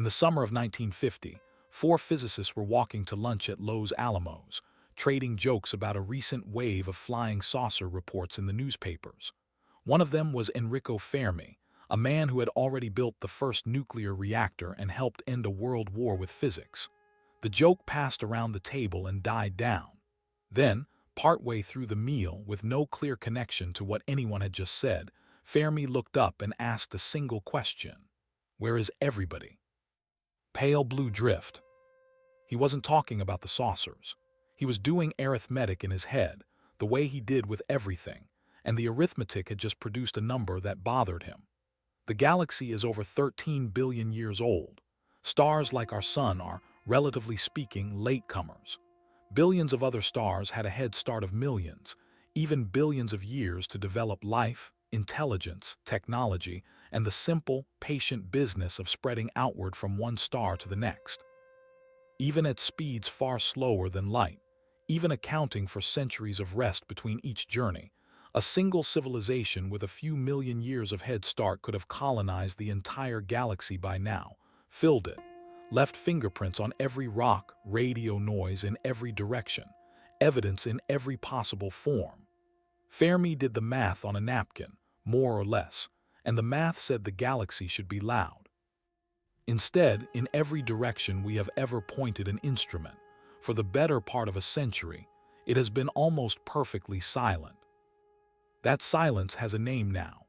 the summer of 1950, four physicists were walking to lunch at Los Alamos, trading jokes about a recent wave of flying saucer reports in the newspapers. One of them was Enrico Fermi, a man who had already built the first nuclear reactor and helped end a world war with physics. The joke passed around the table and died down. Then, partway through the meal, with no clear connection to what anyone had just said, Fermi looked up and asked a single question. "Where is everybody?" Pale blue drift. He wasn't talking about the saucers. He was doing arithmetic in his head, the way he did with everything, and the arithmetic had just produced a number that bothered him. The galaxy is over 13 billion years old. Stars like our sun are, relatively speaking, latecomers. Billions of other stars had a head start of millions, even billions of years to develop life, intelligence, technology, and the simple, patient business of spreading outward from one star to the next. Even at speeds far slower than light, even accounting for centuries of rest between each journey, a single civilization with a few million years of head start could have colonized the entire galaxy by now, filled it, left fingerprints on every rock, radio noise in every direction, evidence in every possible form. Fermi did the math on a napkin, more or less, and the math said the galaxy should be loud. Instead, in every direction we have ever pointed an instrument, for the better part of a century, it has been almost perfectly silent. That silence has a name now.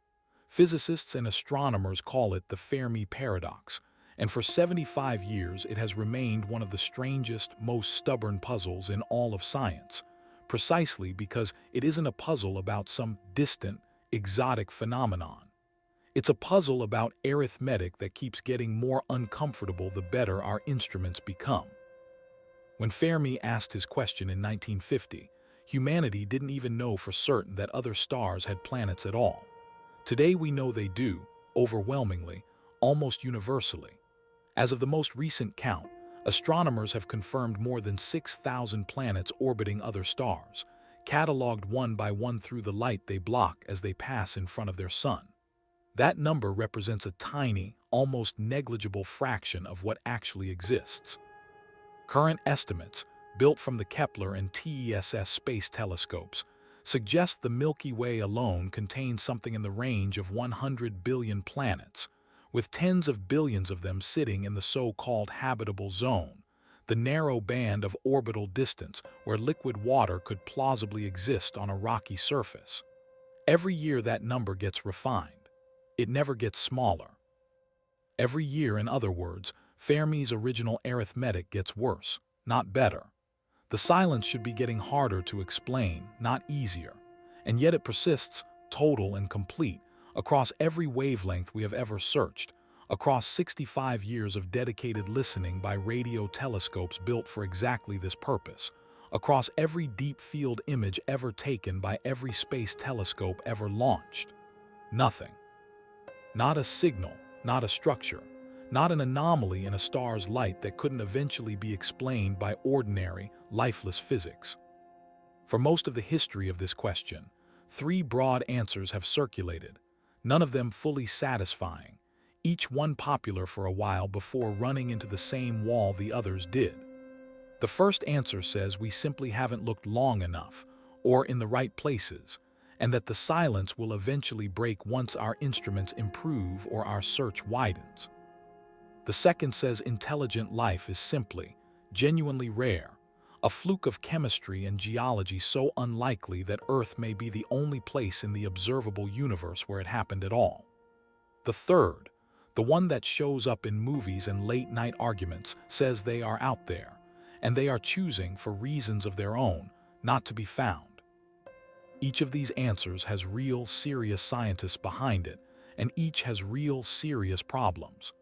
Physicists and astronomers call it the Fermi paradox, and for 75 years it has remained one of the strangest, most stubborn puzzles in all of science, precisely because it isn't a puzzle about some distant, exotic phenomenon. It's a puzzle about arithmetic that keeps getting more uncomfortable the better our instruments become. When Fermi asked his question in 1950, humanity didn't even know for certain that other stars had planets at all. Today we know they do, overwhelmingly, almost universally. As of the most recent count, astronomers have confirmed more than 6,000 planets orbiting other stars, cataloged one by one through the light they block as they pass in front of their sun. That number represents a tiny, almost negligible fraction of what actually exists. Current estimates, built from the Kepler and TESS space telescopes, suggest the Milky Way alone contains something in the range of 100 billion planets, with tens of billions of them sitting in the so-called habitable zone, the narrow band of orbital distance where liquid water could plausibly exist on a rocky surface. Every year that number gets refined. It never gets smaller. Every year, in other words, Fermi's original arithmetic gets worse, not better. The silence should be getting harder to explain, not easier, and yet it persists, total and complete, across every wavelength we have ever searched, across 65 years of dedicated listening by radio telescopes built for exactly this purpose, across every deep field image ever taken by every space telescope ever launched. Nothing. Not a signal, not a structure, not an anomaly in a star's light that couldn't eventually be explained by ordinary, lifeless physics. For most of the history of this question, three broad answers have circulated, none of them fully satisfying, each one popular for a while before running into the same wall the others did. The first answer says we simply haven't looked long enough, or in the right places, and that the silence will eventually break once our instruments improve or our search widens. The second says intelligent life is simply, genuinely rare, a fluke of chemistry and geology so unlikely that Earth may be the only place in the observable universe where it happened at all. The third, the one that shows up in movies and late-night arguments, says they are out there, and they are choosing, for reasons of their own, not to be found. Each of these answers has real, serious scientists behind it, and each has real, serious problems.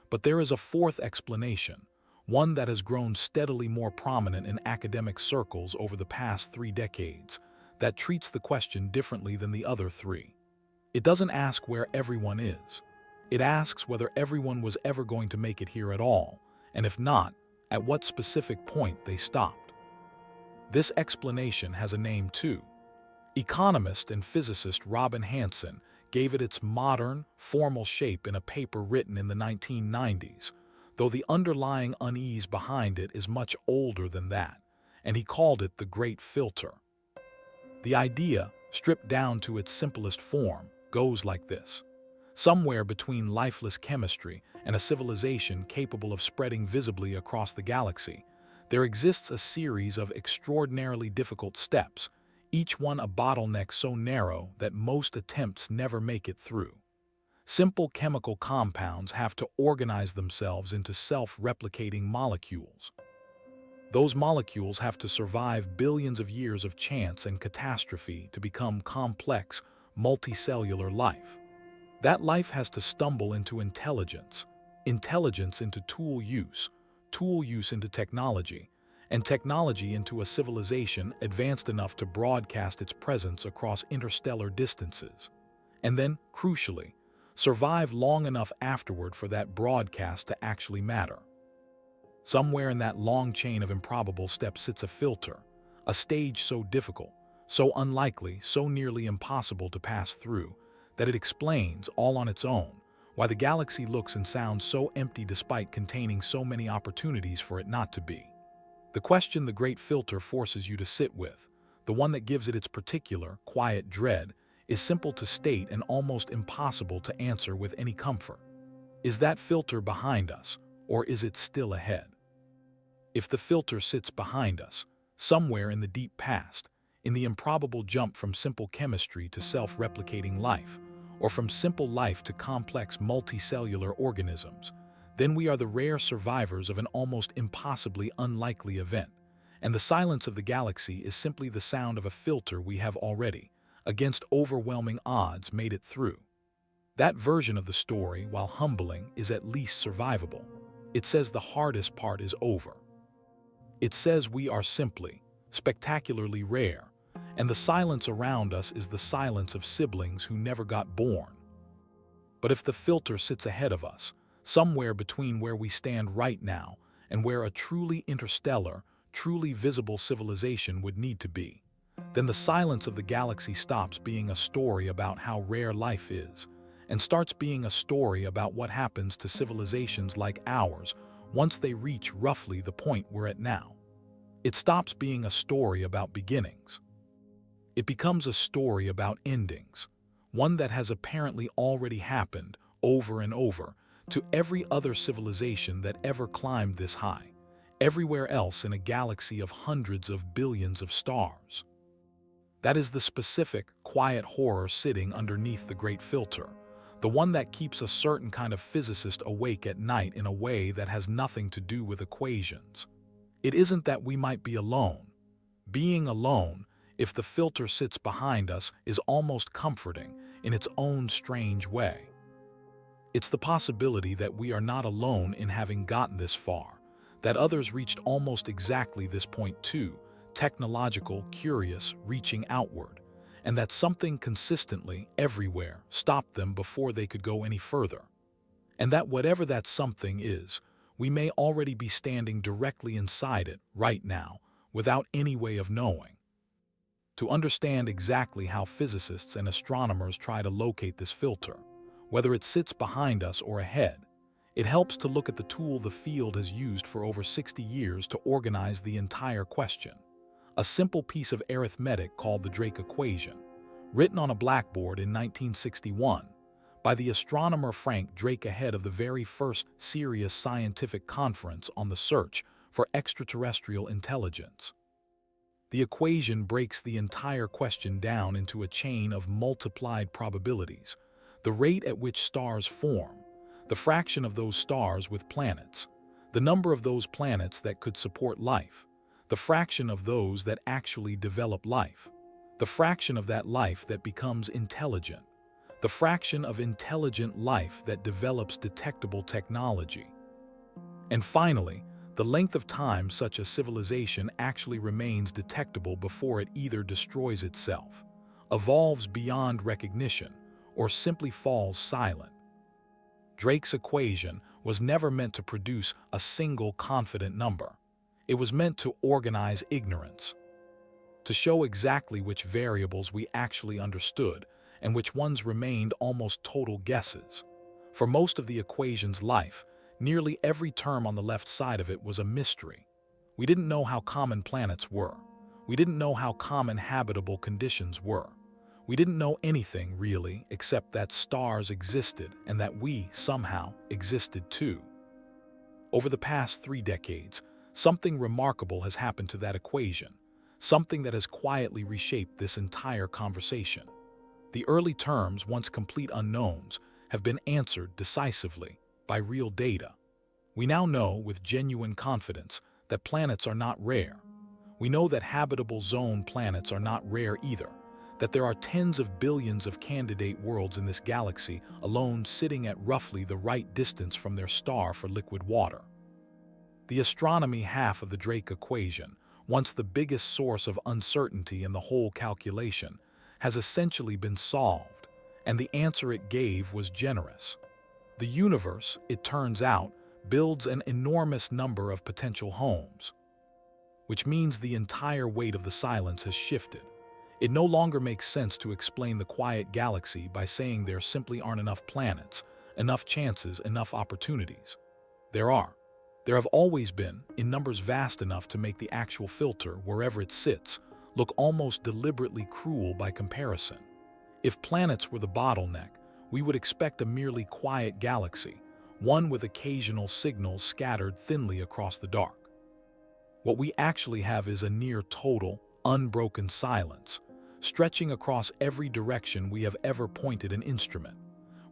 But there is a fourth explanation, one that has grown steadily more prominent in academic circles over the past 3 decades, that treats the question differently than the other three. It doesn't ask where everyone is. It asks whether everyone was ever going to make it here at all, and if not, at what specific point they stopped. This explanation has a name too. Economist and physicist Robin Hanson gave it its modern, formal shape in a paper written in the 1990s, though the underlying unease behind it is much older than that, and he called it the Great Filter. The idea, stripped down to its simplest form, goes like this. Somewhere between lifeless chemistry and a civilization capable of spreading visibly across the galaxy, there exists a series of extraordinarily difficult steps, each one a bottleneck so narrow that most attempts never make it through. Simple chemical compounds have to organize themselves into self-replicating molecules. Those molecules have to survive billions of years of chance and catastrophe to become complex, multicellular life. That life has to stumble into intelligence, intelligence into tool use into technology, and technology into a civilization advanced enough to broadcast its presence across interstellar distances. And then, crucially, survive long enough afterward for that broadcast to actually matter. Somewhere in that long chain of improbable steps sits a filter, a stage so difficult, so unlikely, so nearly impossible to pass through, that it explains, all on its own, why the galaxy looks and sounds so empty despite containing so many opportunities for it not to be. The question the Great Filter forces you to sit with, the one that gives it its particular, quiet dread, is simple to state and almost impossible to answer with any comfort. Is that filter behind us, or is it still ahead? If the filter sits behind us, somewhere in the deep past, in the improbable jump from simple chemistry to self-replicating life, or from simple life to complex multicellular organisms, then we are the rare survivors of an almost impossibly unlikely event, and the silence of the galaxy is simply the sound of a filter we have already, against overwhelming odds, made it through. That version of the story, while humbling, is at least survivable. It says the hardest part is over. It says we are simply, spectacularly rare, and the silence around us is the silence of siblings who never got born. But if the filter sits ahead of us, somewhere between where we stand right now and where a truly interstellar, truly visible civilization would need to be, then the silence of the galaxy stops being a story about how rare life is, and starts being a story about what happens to civilizations like ours once they reach roughly the point we're at now. It stops being a story about beginnings. It becomes a story about endings, one that has apparently already happened over and over to every other civilization that ever climbed this high, everywhere else in a galaxy of hundreds of billions of stars. That is the specific, quiet horror sitting underneath the Great Filter, the one that keeps a certain kind of physicist awake at night in a way that has nothing to do with equations. It isn't that we might be alone. Being alone, if the filter sits behind us, is almost comforting in its own strange way. It's the possibility that we are not alone in having gotten this far, that others reached almost exactly this point too, technological, curious, reaching outward, and that something consistently, everywhere, stopped them before they could go any further. And that whatever that something is, we may already be standing directly inside it right now, without any way of knowing. To understand exactly how physicists and astronomers try to locate this filter, whether it sits behind us or ahead, it helps to look at the tool the field has used for over 60 years to organize the entire question. A simple piece of arithmetic called the Drake equation, written on a blackboard in 1961, by the astronomer Frank Drake ahead of the very first serious scientific conference on the search for extraterrestrial intelligence. The equation breaks the entire question down into a chain of multiplied probabilities, the rate at which stars form, the fraction of those stars with planets, the number of those planets that could support life, the fraction of those that actually develop life, the fraction of that life that becomes intelligent, the fraction of intelligent life that develops detectable technology. And finally, the length of time such a civilization actually remains detectable before it either destroys itself, evolves beyond recognition, or simply falls silent. Drake's equation was never meant to produce a single confident number. It was meant to organize ignorance, to show exactly which variables we actually understood and which ones remained almost total guesses. For most of the equation's life, Nearly every term on the left side of it was a mystery. We didn't know how common planets were. We didn't know how common habitable conditions were. We didn't know anything, really, except that stars existed and that we, somehow, existed too. Over the past 3 decades, something remarkable has happened to that equation, something that has quietly reshaped this entire conversation. The early terms, once complete unknowns, have been answered decisively by real data. We now know with genuine confidence that planets are not rare. We know that habitable zone planets are not rare either, that there are tens of billions of candidate worlds in this galaxy alone sitting at roughly the right distance from their star for liquid water. The astronomy half of the Drake equation, once the biggest source of uncertainty in the whole calculation, has essentially been solved, and the answer it gave was generous. The universe, it turns out, builds an enormous number of potential homes, which means the entire weight of the silence has shifted. It no longer makes sense to explain the quiet galaxy by saying there simply aren't enough planets, enough chances, enough opportunities. There are. There have always been, in numbers vast enough to make the actual filter, wherever it sits, look almost deliberately cruel by comparison. If planets were the bottleneck, we would expect a merely quiet galaxy, one with occasional signals scattered thinly across the dark. What we actually have is a near total, unbroken silence, stretching across every direction we have ever pointed an instrument,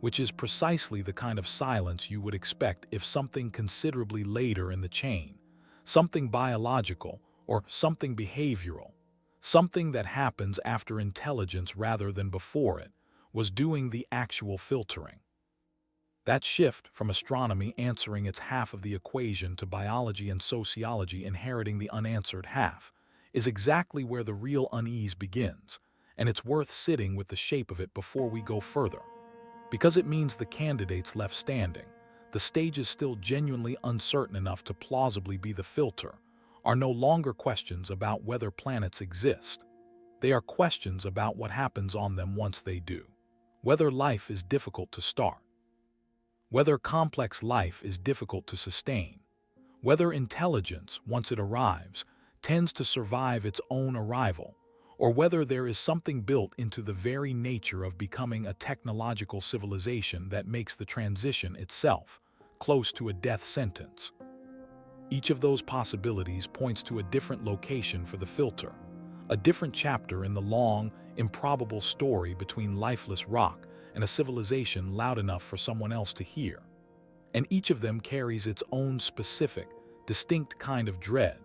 which is precisely the kind of silence you would expect if something considerably later in the chain, something biological or something behavioral, something that happens after intelligence rather than before it, was doing the actual filtering. That shift from astronomy answering its half of the equation to biology and sociology inheriting the unanswered half is exactly where the real unease begins, and it's worth sitting with the shape of it before we go further. Because it means the candidates left standing, the stages still genuinely uncertain enough to plausibly be the filter, are no longer questions about whether planets exist. They are questions about what happens on them once they do. Whether life is difficult to start. Whether complex life is difficult to sustain. Whether intelligence, once it arrives, tends to survive its own arrival, or whether there is something built into the very nature of becoming a technological civilization that makes the transition itself close to a death sentence. Each of those possibilities points to a different location for the filter, a different chapter in the long, improbable story between lifeless rock and a civilization loud enough for someone else to hear. And each of them carries its own specific, distinct kind of dread,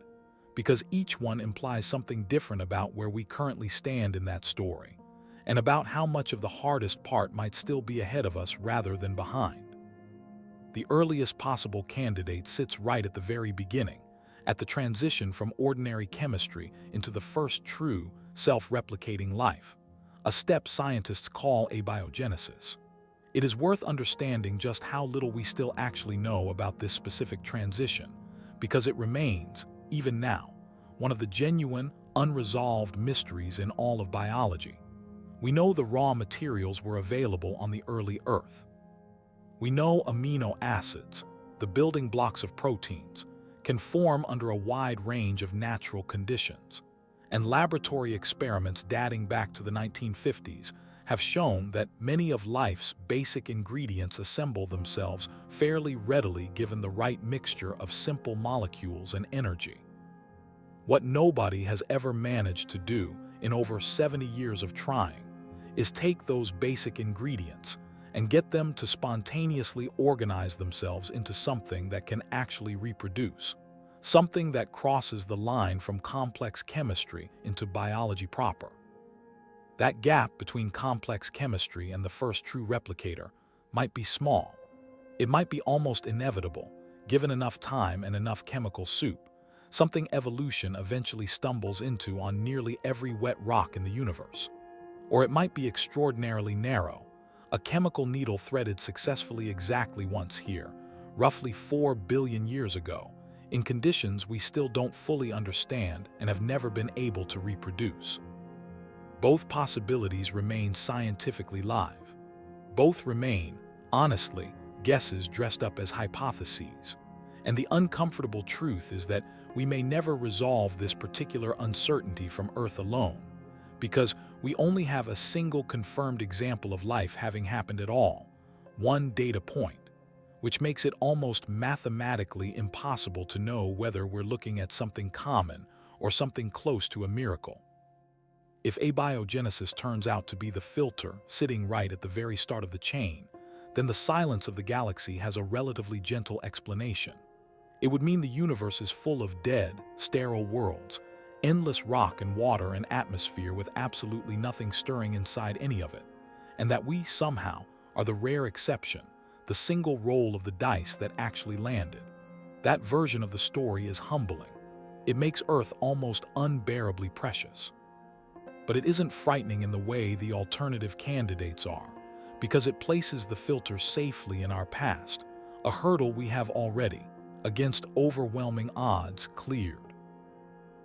because each one implies something different about where we currently stand in that story, and about how much of the hardest part might still be ahead of us rather than behind. The earliest possible candidate sits right at the very beginning, at the transition from ordinary chemistry into the first true, self-replicating life, a step scientists call abiogenesis. It is worth understanding just how little we still actually know about this specific transition, because it remains, even now, one of the genuine, unresolved mysteries in all of biology. We know the raw materials were available on the early Earth. We know amino acids, the building blocks of proteins, can form under a wide range of natural conditions, and laboratory experiments dating back to the 1950s have shown that many of life's basic ingredients assemble themselves fairly readily given the right mixture of simple molecules and energy. What nobody has ever managed to do in over 70 years of trying is take those basic ingredients and get them to spontaneously organize themselves into something that can actually reproduce, something that crosses the line from complex chemistry into biology proper. That gap between complex chemistry and the first true replicator might be small. It might be almost inevitable, given enough time and enough chemical soup, something evolution eventually stumbles into on nearly every wet rock in the universe. Or it might be extraordinarily narrow, a chemical needle threaded successfully exactly once here, roughly 4 billion years ago, in conditions we still don't fully understand and have never been able to reproduce. Both possibilities remain scientifically live. Both remain, honestly, guesses dressed up as hypotheses. And the uncomfortable truth is that we may never resolve this particular uncertainty from Earth alone, because we only have a single confirmed example of life having happened at all, one data point, which makes it almost mathematically impossible to know whether we're looking at something common or something close to a miracle. If abiogenesis turns out to be the filter sitting right at the very start of the chain, then the silence of the galaxy has a relatively gentle explanation. It would mean the universe is full of dead, sterile worlds, endless rock and water and atmosphere with absolutely nothing stirring inside any of it, and that we somehow are the rare exception, the single roll of the dice that actually landed. That version of the story is humbling. It makes Earth almost unbearably precious. But it isn't frightening in the way the alternative candidates are, because it places the filter safely in our past, a hurdle we have already, against overwhelming odds, cleared.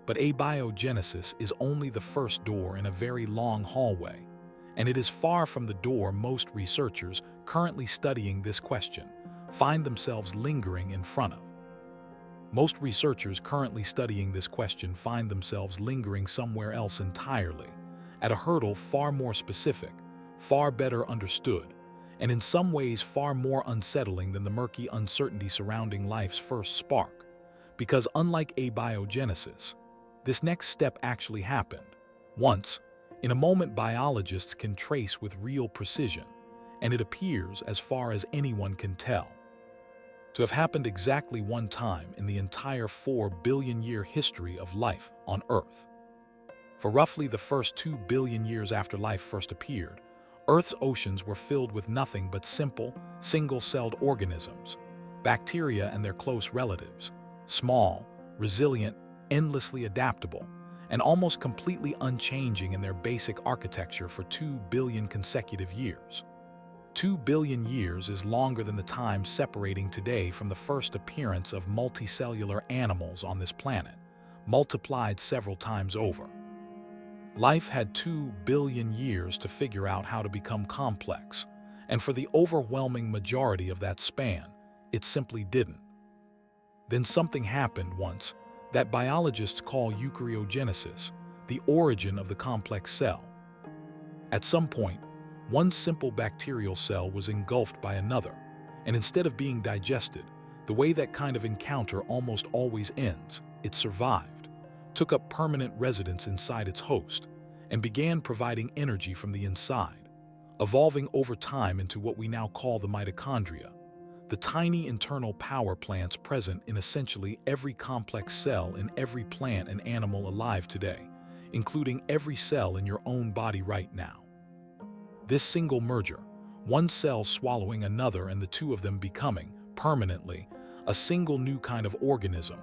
But abiogenesis is only the first door in a very long hallway, and it is far from the door most researchers currently studying this question find themselves lingering in front of. Most researchers currently studying this question find themselves lingering somewhere else entirely, at a hurdle far more specific, far better understood, and in some ways far more unsettling than the murky uncertainty surrounding life's first spark. Because unlike abiogenesis, this next step actually happened, once, in a moment biologists can trace with real precision, and it appears, as far as anyone can tell, to have happened exactly one time in the entire 4-billion-year history of life on Earth. For roughly the first 2 billion years after life first appeared, Earth's oceans were filled with nothing but simple, single-celled organisms, bacteria and their close relatives, small, resilient, endlessly adaptable, and almost completely unchanging in their basic architecture for 2 billion consecutive years. 2 billion years is longer than the time separating today from the first appearance of multicellular animals on this planet, multiplied several times over. Life had 2 billion years to figure out how to become complex, and for the overwhelming majority of that span, it simply didn't. Then something happened once that biologists call eukaryogenesis, the origin of the complex cell. At some point, one simple bacterial cell was engulfed by another, and instead of being digested, the way that kind of encounter almost always ends, it survived, took up permanent residence inside its host, and began providing energy from the inside, evolving over time into what we now call the mitochondria, the tiny internal power plants present in essentially every complex cell in every plant and animal alive today, including every cell in your own body right now. This single merger, one cell swallowing another and the two of them becoming, permanently, a single new kind of organism,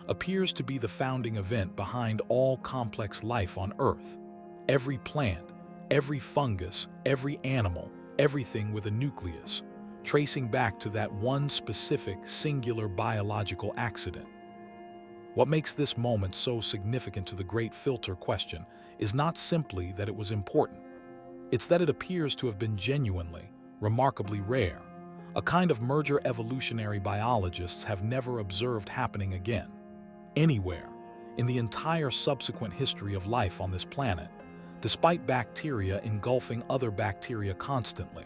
appears to be the founding event behind all complex life on Earth. Every plant, every fungus, every animal, everything with a nucleus, tracing back to that one specific, singular biological accident. What makes this moment so significant to the great filter question is not simply that it was important. It's that it appears to have been genuinely, remarkably rare, a kind of merger evolutionary biologists have never observed happening again, anywhere, in the entire subsequent history of life on this planet, despite bacteria engulfing other bacteria constantly,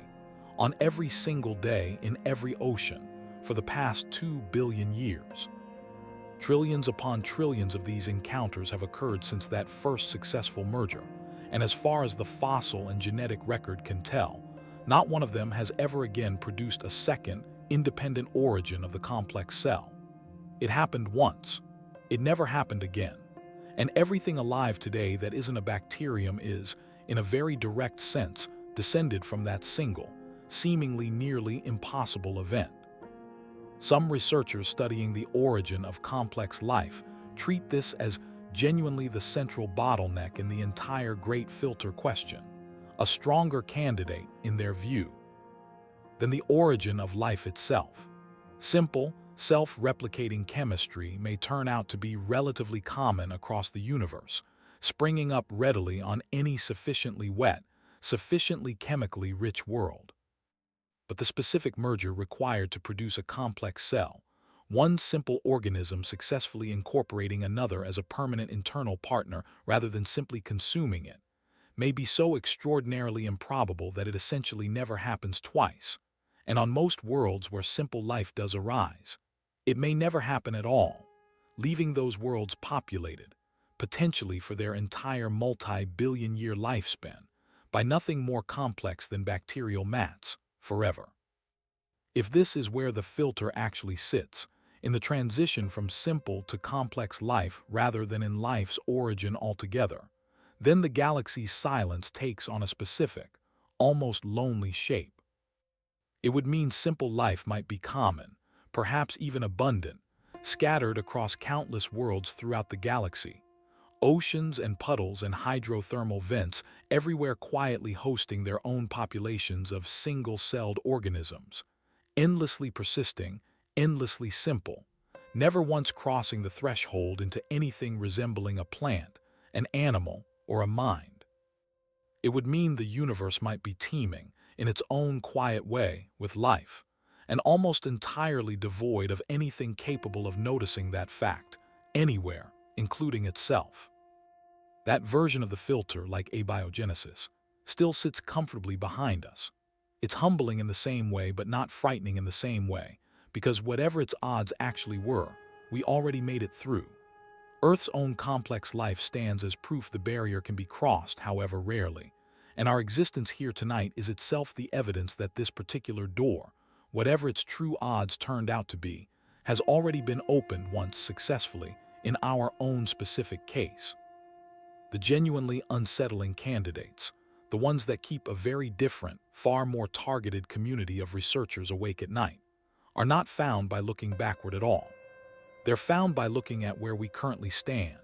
on every single day in every ocean for the past 2 billion years. Trillions upon trillions of these encounters have occurred since that first successful merger, and as far as the fossil and genetic record can tell, not one of them has ever again produced a second, independent origin of the complex cell. It happened once. It never happened again. And everything alive today that isn't a bacterium is, in a very direct sense, descended from that single, seemingly nearly impossible event. Some researchers studying the origin of complex life treat this as genuinely the central bottleneck in the entire great filter question, a stronger candidate, in their view, than the origin of life itself. Simple, self-replicating chemistry may turn out to be relatively common across the universe, springing up readily on any sufficiently wet, sufficiently chemically rich world. but the specific merger required to produce a complex cell, one simple organism successfully incorporating another as a permanent internal partner rather than simply consuming it, may be so extraordinarily improbable that it essentially never happens twice. And on most worlds where simple life does arise, it may never happen at all, leaving those worlds populated, potentially for their entire multi-billion-year lifespan, by nothing more complex than bacterial mats, forever. If this is where the filter actually sits, in the transition from simple to complex life rather than in life's origin altogether, then the galaxy's silence takes on a specific, almost lonely shape. It would mean simple life might be common, perhaps even abundant, scattered across countless worlds throughout the galaxy. Oceans and puddles and hydrothermal vents everywhere quietly hosting their own populations of single-celled organisms, endlessly persisting, endlessly simple, never once crossing the threshold into anything resembling a plant, an animal, or a mind. It would mean the universe might be teeming, in its own quiet way, with life, and almost entirely devoid of anything capable of noticing that fact, anywhere, including itself. That version of the filter, like abiogenesis, still sits comfortably behind us. It's humbling in the same way but not frightening in the same way, because whatever its odds actually were, we already made it through. Earth's own complex life stands as proof the barrier can be crossed, however rarely, and our existence here tonight is itself the evidence that this particular door, whatever its true odds turned out to be, has already been opened once successfully in our own specific case. The genuinely unsettling candidates, the ones that keep a very different, far more targeted community of researchers awake at night, are not found by looking backward at all. They're found by looking at where we currently stand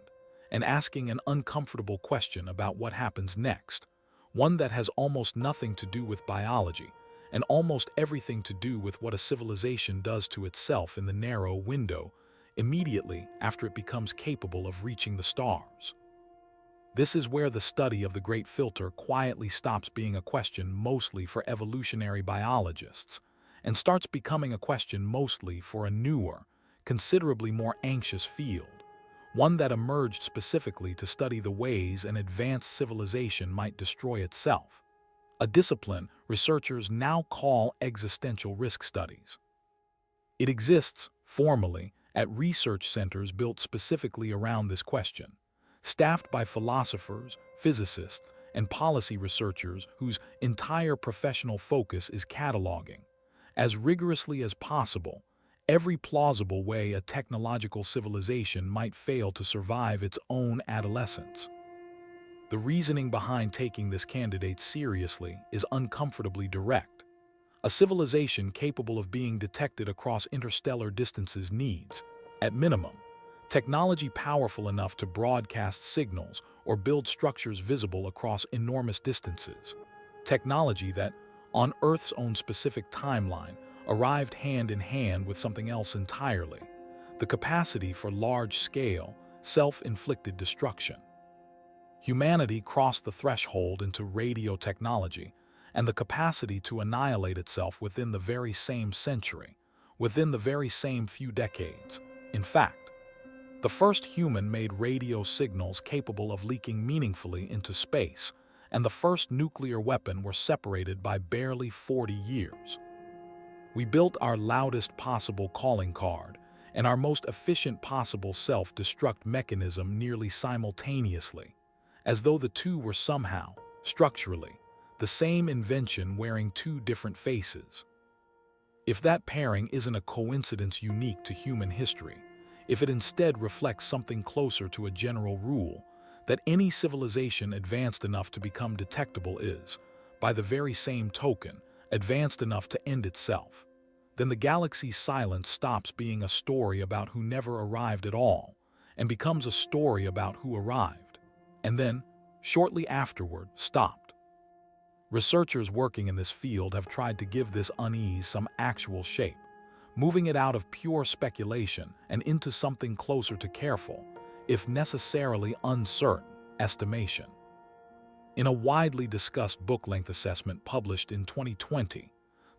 and asking an uncomfortable question about what happens next, one that has almost nothing to do with biology and almost everything to do with what a civilization does to itself in the narrow window immediately after it becomes capable of reaching the stars. This is where the study of the Great Filter quietly stops being a question mostly for evolutionary biologists and starts becoming a question mostly for a newer, considerably more anxious field, one that emerged specifically to study the ways an advanced civilization might destroy itself, a discipline researchers now call existential risk studies. It exists, formally, at research centers built specifically around this question, staffed by philosophers, physicists, and policy researchers whose entire professional focus is cataloging, as rigorously as possible, every plausible way a technological civilization might fail to survive its own adolescence. The reasoning behind taking this candidate seriously is uncomfortably direct. A civilization capable of being detected across interstellar distances needs, at minimum, technology powerful enough to broadcast signals or build structures visible across enormous distances. Technology that, on Earth's own specific timeline, arrived hand in hand with something else entirely: the capacity for large-scale, self-inflicted destruction. Humanity crossed the threshold into radio technology and the capacity to annihilate itself within the very same century, within the very same few decades. In fact, the first human made radio signals capable of leaking meaningfully into space, and the first nuclear weapon were separated by barely 40 years. We built our loudest possible calling card and our most efficient possible self-destruct mechanism nearly simultaneously, as though the two were somehow, structurally, the same invention wearing two different faces. If that pairing isn't a coincidence unique to human history, if it instead reflects something closer to a general rule, that any civilization advanced enough to become detectable is, by the very same token, advanced enough to end itself, then the galaxy's silence stops being a story about who never arrived at all and becomes a story about who arrived, and then, shortly afterward, stopped. Researchers working in this field have tried to give this unease some actual shape, moving it out of pure speculation and into something closer to careful, if necessarily uncertain, estimation. In a widely discussed book-length assessment published in 2020,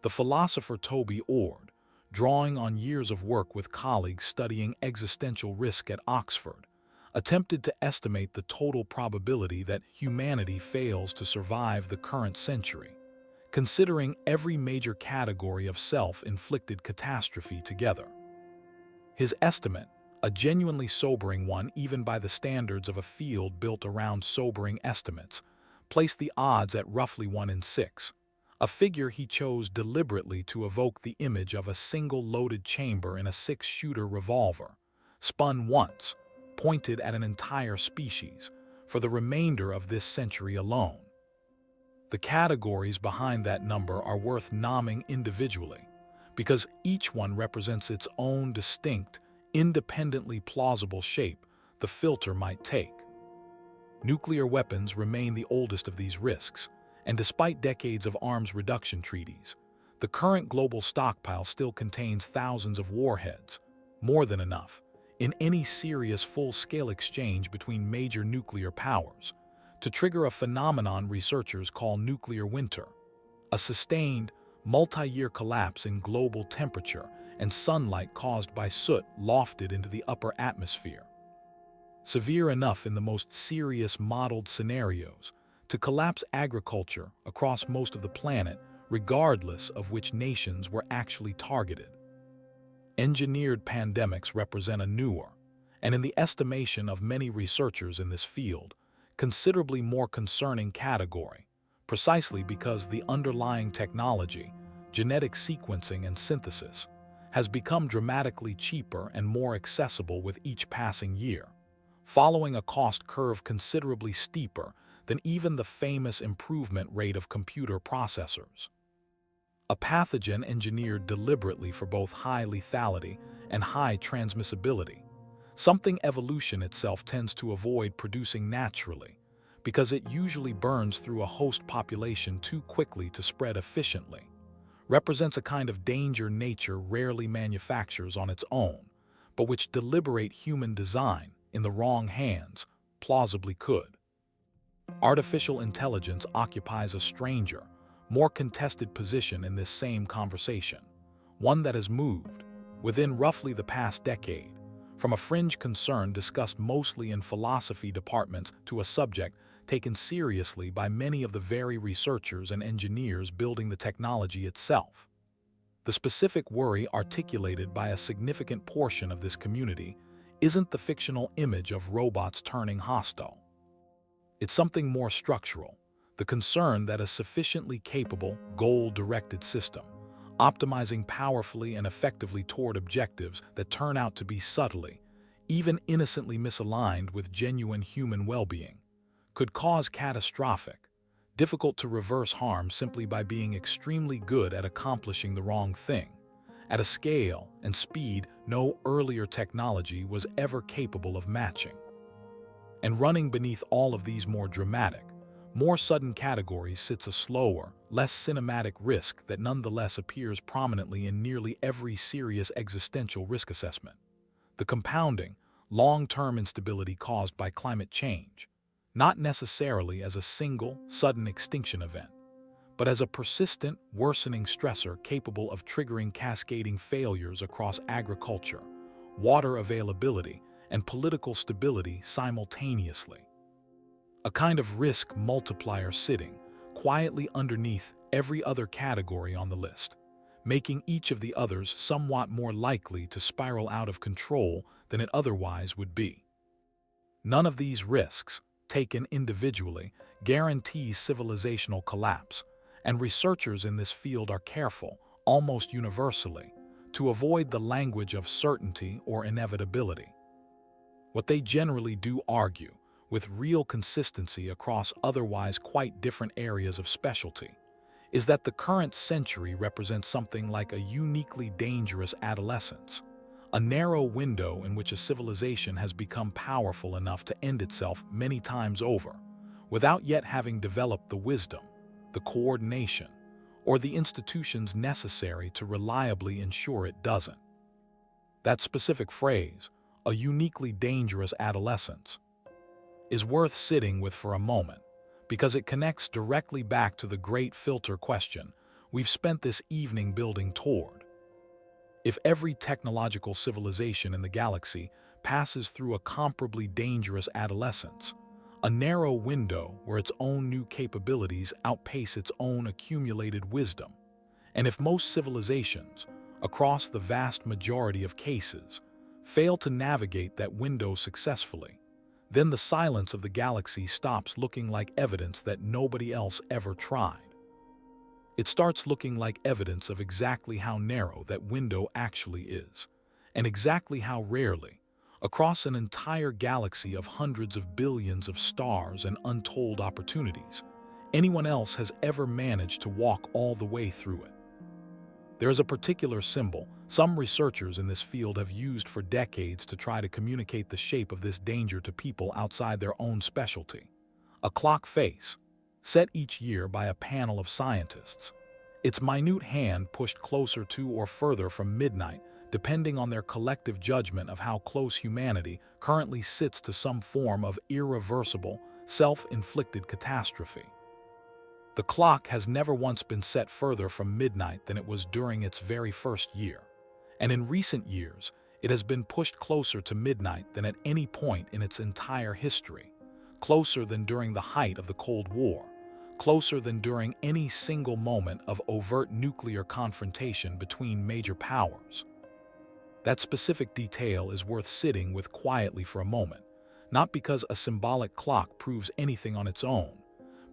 The philosopher Toby Ord, drawing on years of work with colleagues studying existential risk at Oxford, attempted to estimate the total probability that humanity fails to survive the current century, considering every major category of self-inflicted catastrophe together. His estimate, a genuinely sobering one even by the standards of a field built around sobering estimates, placed the odds at roughly 1 in 6, a figure he chose deliberately to evoke the image of a single loaded chamber in a 6-shooter revolver, spun once, pointed at an entire species, for the remainder of this century alone. The categories behind that number are worth nomming individually, because each one represents its own distinct, independently plausible shape the filter might take. Nuclear weapons remain the oldest of these risks, and despite decades of arms reduction treaties, the current global stockpile still contains thousands of warheads, more than enough, in any serious full-scale exchange between major nuclear powers, to trigger a phenomenon researchers call nuclear winter, a sustained, multi-year collapse in global temperature and sunlight caused by soot lofted into the upper atmosphere. Severe enough in the most serious modeled scenarios to collapse agriculture across most of the planet, regardless of which nations were actually targeted. Engineered pandemics represent a newer, and in the estimation of many researchers in this field, considerably more concerning category, precisely because the underlying technology, genetic sequencing and synthesis, has become dramatically cheaper and more accessible with each passing year, following a cost curve considerably steeper than even the famous improvement rate of computer processors. A pathogen engineered deliberately for both high lethality and high transmissibility, something evolution itself tends to avoid producing naturally, because it usually burns through a host population too quickly to spread efficiently, represents a kind of danger nature rarely manufactures on its own, but which deliberate human design, in the wrong hands, plausibly could. Artificial intelligence occupies a stranger, more contested position in this same conversation, one that has moved, within roughly the past decade, from a fringe concern discussed mostly in philosophy departments to a subject taken seriously by many of the very researchers and engineers building the technology itself. The specific worry articulated by a significant portion of this community isn't the fictional image of robots turning hostile. It's something more structural, the concern that a sufficiently capable, goal-directed system, optimizing powerfully and effectively toward objectives that turn out to be subtly, even innocently misaligned with genuine human well-being, could cause catastrophic, difficult-to-reverse harm simply by being extremely good at accomplishing the wrong thing, at a scale and speed no earlier technology was ever capable of matching. And running beneath all of these more dramatic, more sudden categories sits a slower, less cinematic risk that nonetheless appears prominently in nearly every serious existential risk assessment: the compounding, long-term instability caused by climate change, not necessarily as a single, sudden extinction event, but as a persistent, worsening stressor capable of triggering cascading failures across agriculture, water availability, and political stability simultaneously. A kind of risk multiplier sitting quietly underneath every other category on the list, making each of the others somewhat more likely to spiral out of control than it otherwise would be. None of these risks, taken individually, guarantees civilizational collapse, and researchers in this field are careful, almost universally, to avoid the language of certainty or inevitability. What they generally do argue, with real consistency across otherwise quite different areas of specialty, is that the current century represents something like a uniquely dangerous adolescence, a narrow window in which a civilization has become powerful enough to end itself many times over, without yet having developed the wisdom, the coordination, or the institutions necessary to reliably ensure it doesn't. That specific phrase, a uniquely dangerous adolescence, is worth sitting with for a moment, because it connects directly back to the great filter question we've spent this evening building toward. If every technological civilization in the galaxy passes through a comparably dangerous adolescence, a narrow window where its own new capabilities outpace its own accumulated wisdom, and if most civilizations, across the vast majority of cases, fail to navigate that window successfully, then the silence of the galaxy stops looking like evidence that nobody else ever tried. It starts looking like evidence of exactly how narrow that window actually is, and exactly how rarely, across an entire galaxy of hundreds of billions of stars and untold opportunities, anyone else has ever managed to walk all the way through it. There is a particular symbol some researchers in this field have used for decades to try to communicate the shape of this danger to people outside their own specialty. A clock face, set each year by a panel of scientists, its minute hand pushed closer to or further from midnight, depending on their collective judgment of how close humanity currently sits to some form of irreversible, self-inflicted catastrophe. The clock has never once been set further from midnight than it was during its very first year, and in recent years, it has been pushed closer to midnight than at any point in its entire history, closer than during the height of the Cold War, closer than during any single moment of overt nuclear confrontation between major powers. That specific detail is worth sitting with quietly for a moment, not because a symbolic clock proves anything on its own,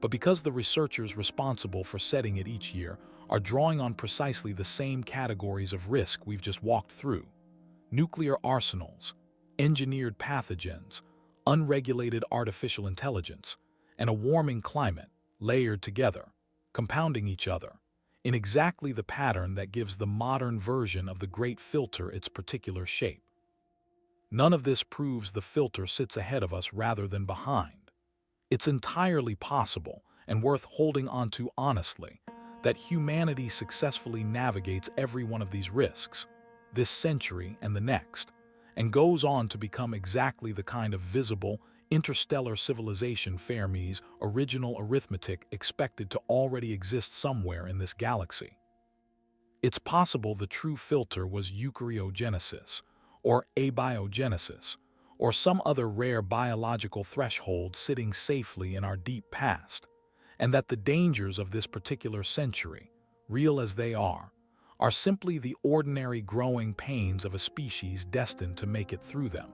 but because the researchers responsible for setting it each year are drawing on precisely the same categories of risk we've just walked through: nuclear arsenals, engineered pathogens, unregulated artificial intelligence, and a warming climate, layered together, compounding each other, in exactly the pattern that gives the modern version of the Great Filter its particular shape. None of this proves the filter sits ahead of us rather than behind. It's entirely possible, and worth holding on to honestly, that humanity successfully navigates every one of these risks, this century and the next, and goes on to become exactly the kind of visible, interstellar civilization Fermi's original arithmetic expected to already exist somewhere in this galaxy. It's possible the true filter was eukaryogenesis, or abiogenesis, or some other rare biological threshold sitting safely in our deep past, and that the dangers of this particular century, real as they are simply the ordinary growing pains of a species destined to make it through them.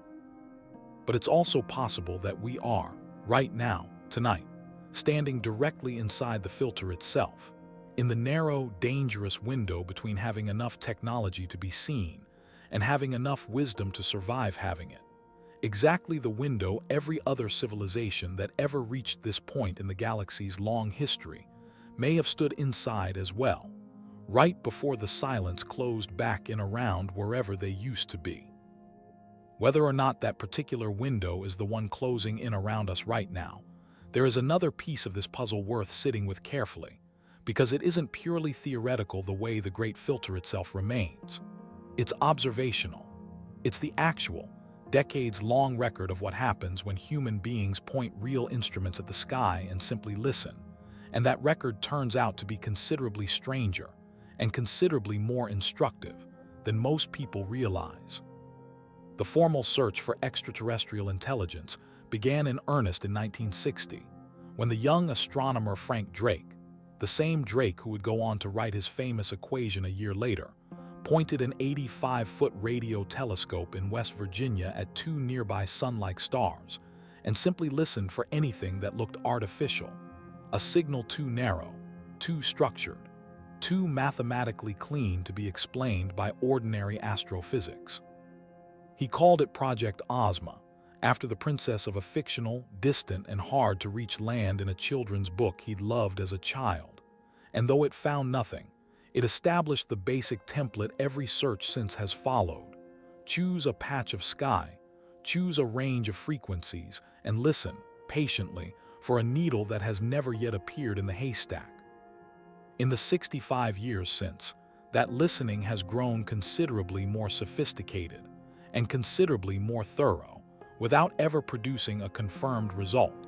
But it's also possible that we are, right now, tonight, standing directly inside the filter itself, in the narrow, dangerous window between having enough technology to be seen and having enough wisdom to survive having it. Exactly the window every other civilization that ever reached this point in the galaxy's long history may have stood inside as well, right before the silence closed back in around wherever they used to be. Whether or not that particular window is the one closing in around us right now, there is another piece of this puzzle worth sitting with carefully, because it isn't purely theoretical the way the Great Filter itself remains. It's observational. It's the actual, decades-long record of what happens when human beings point real instruments at the sky and simply listen, and that record turns out to be considerably stranger and considerably more instructive than most people realize. The formal search for extraterrestrial intelligence began in earnest in 1960, when the young astronomer Frank Drake, the same Drake who would go on to write his famous equation a year later, pointed an 85-foot radio telescope in West Virginia at two nearby sun-like stars and simply listened for anything that looked artificial, a signal too narrow, too structured, too mathematically clean to be explained by ordinary astrophysics. He called it Project Ozma, after the princess of a fictional, distant, and hard-to-reach land in a children's book he'd loved as a child. And though it found nothing, it established the basic template every search since has followed. Choose a patch of sky, choose a range of frequencies, and listen, patiently, for a needle that has never yet appeared in the haystack. In the 65 years since, that listening has grown considerably more sophisticated and considerably more thorough, without ever producing a confirmed result.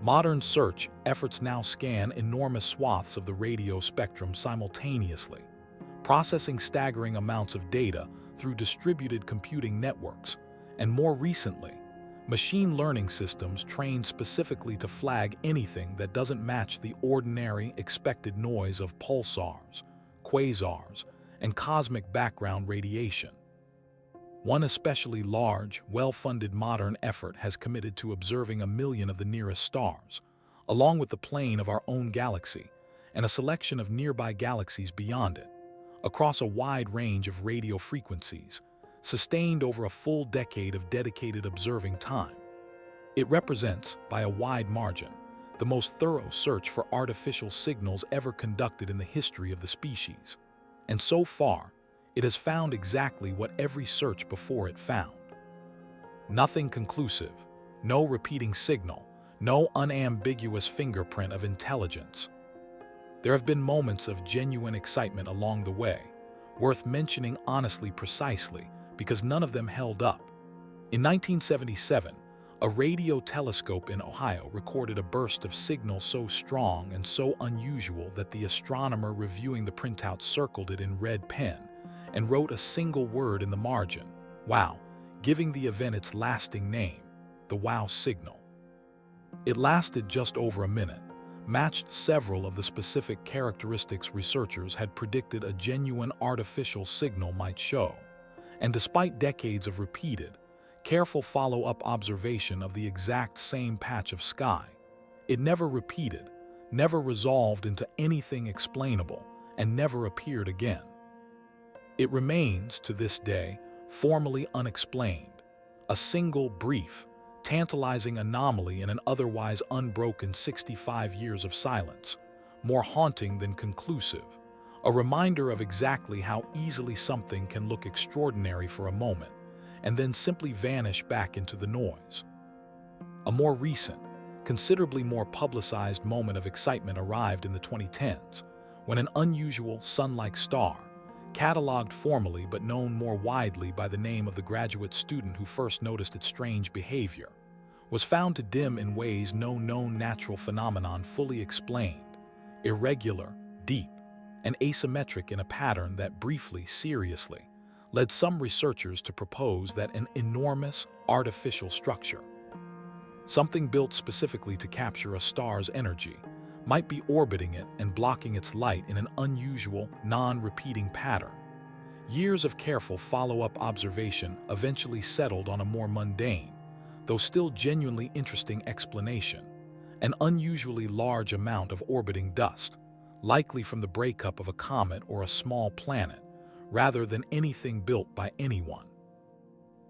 Modern search efforts now scan enormous swaths of the radio spectrum simultaneously, processing staggering amounts of data through distributed computing networks, and more recently, machine learning systems trained specifically to flag anything that doesn't match the ordinary expected noise of pulsars, quasars, and cosmic background radiation. One especially large, well-funded modern effort has committed to observing 1 million of the nearest stars, along with the plane of our own galaxy and a selection of nearby galaxies beyond it, across a wide range of radio frequencies, sustained over a full decade of dedicated observing time. It represents, by a wide margin, the most thorough search for artificial signals ever conducted in the history of the species. And so far, it has found exactly what every search before it found. Nothing conclusive, no repeating signal, no unambiguous fingerprint of intelligence. There have been moments of genuine excitement along the way, worth mentioning honestly precisely, because none of them held up. In 1977, a radio telescope in Ohio recorded a burst of signal so strong and so unusual that the astronomer reviewing the printout circled it in red pen and wrote a single word in the margin, "Wow," giving the event its lasting name, the WOW signal. It lasted just over a minute, matched several of the specific characteristics researchers had predicted a genuine artificial signal might show, and despite decades of repeated, careful follow-up observation of the exact same patch of sky, it never repeated, never resolved into anything explainable, and never appeared again. It remains, to this day, formally unexplained, a single brief, tantalizing anomaly in an otherwise unbroken 65 years of silence, more haunting than conclusive, a reminder of exactly how easily something can look extraordinary for a moment, and then simply vanish back into the noise. A more recent, considerably more publicized moment of excitement arrived in the 2010s, when an unusual sun-like star, cataloged formally but known more widely by the name of the graduate student who first noticed its strange behavior, was found to dim in ways no known natural phenomenon fully explained, irregular, deep, and asymmetric in a pattern that briefly, seriously, led some researchers to propose that an enormous, artificial structure, something built specifically to capture a star's energy, might be orbiting it and blocking its light in an unusual, non-repeating pattern. Years of careful follow-up observation eventually settled on a more mundane, though still genuinely interesting explanation: an unusually large amount of orbiting dust, likely from the breakup of a comet or a small planet, rather than anything built by anyone.